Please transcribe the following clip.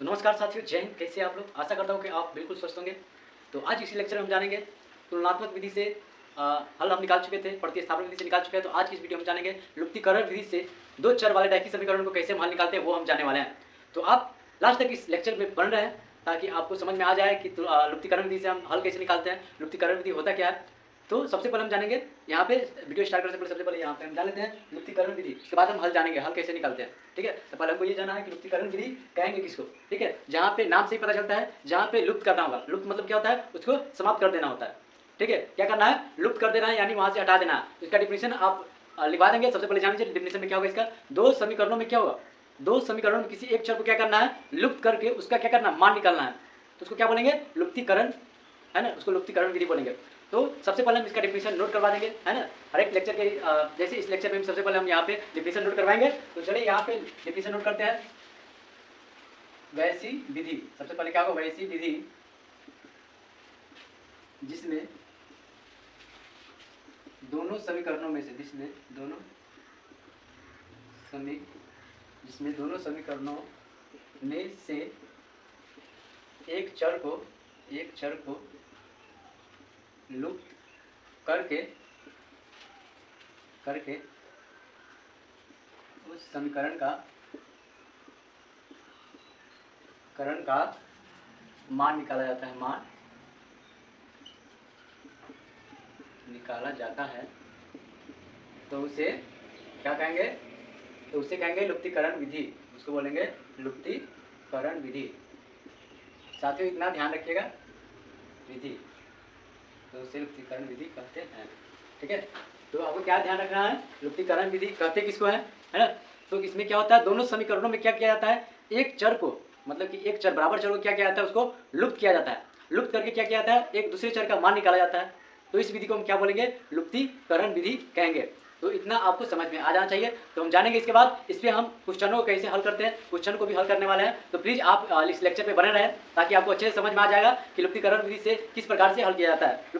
तो नमस्कार साथियों, जय हिंद। कैसे आप लोग? आशा करता हूँ कि आप बिल्कुल स्वस्थ होंगे। तो आज इसी लेक्चर में हम जानेंगे तुलनात्मक विधि से हल हम निकाल चुके थे, प्रतिस्थापन विधि से निकाल चुके हैं। तो आज की इस वीडियो में जानेंगे लुप्तीकरण विधि से दो चर वाले रैखिक समीकरण को कैसे हम हल निकालते हैं, वो हम जानने वाले हैं। तो आप लास्ट तक इस लेक्चर में बन रहे हैं ताकि आपको समझ में आ जाए कि लुप्तीकरण विधि से हम हल कैसे निकालते हैं, लुप्तीकरण विधि होता क्या है। तो सबसे पहले हम जानेंगे, यहाँ पे वीडियो स्टार्ट करने से पहले सबसे पहले यहाँ पे हम जान लेते हैं लुप्तीकरण विधि। उसके बाद हम हल जानेंगे, हल कैसे निकालते हैं। ठीक है, तो पहले हमको ये जानना है कि लुप्तीकरण विधि कहेंगे किसको। ठीक है, जहाँ पे नाम से ही पता चलता है, जहाँ पे लुप्त करना होगा। लुप्त मतलब क्या होता है? उसको समाप्त कर देना होता है। ठीक है, क्या करना है? लुप्त कर देना है, यानी वहाँ से हटा देना है। तो इसका डिफिनेशन आप लिखवा देंगे। सबसे पहले जान लीजिए डिफिनेशन में क्या होगा इसका। दो समीकरणों में क्या होगा? दो समीकरणों में किसी एक चर को क्या करना है? लुप्त करके उसका क्या करना है? मान निकालना है। तो उसको क्या बोलेंगे? लुप्तीकरण, है ना, उसको लुप्तीकरण विधि बोलेंगे। तो सबसे पहले हम इसका डिफिनेशन नोट करवा देंगे, है ना। हर एक लेक्चर के जैसे इस लेक्चर में सबसे पहले हम यहाँ पे डिफिनेशन नोट करवाएंगे। तो चलिए यहाँ पे डिफिनेशन नोट करते हैं। वैसी विधि, सबसे पहले क्या होगा? वैसी विधि जिसमें दोनों समीकरणों में से जिसमें दोनों समीकरणों में से एक चर को लुप्त करके उस समीकरण का मान निकाला जाता है, मान निकाला जाता है। तो उसे क्या कहेंगे? तो उसे कहेंगे लुप्तीकरण विधि। उसको बोलेंगे लुप्तीकरण विधि। साथियों इतना ध्यान रखिएगा, विधि, तो उसे लुप्तीकरण विधि कहते हैं। ठीक है, तो आपको क्या ध्यान रखना है? लुप्तीकरण विधि कहते किसको है ना। तो इसमें क्या होता है? दोनों समीकरणों में क्या किया जाता है? एक चर को, मतलब कि एक चर, बराबर चर को क्या किया जाता है? उसको लुप्त किया जाता है। लुप्त करके क्या किया जाता है? एक दूसरे चर का मान निकाला जाता है। तो इस विधि को हम क्या बोलेंगे? लुप्तीकरण विधि कहेंगे। तो इतना आपको समझ में आ जाना चाहिए। तो हम जानेंगे इसके बाद इस पर हम क्वेश्चनों को कैसे हल करते हैं, क्वेश्चन को भी हल करने वाले हैं। तो प्लीज़ आप इस लेक्चर पे बने रहें ताकि आपको अच्छे से समझ में आ जाएगा कि लुप्तीकरण विधि से किस प्रकार से हल किया जाता है।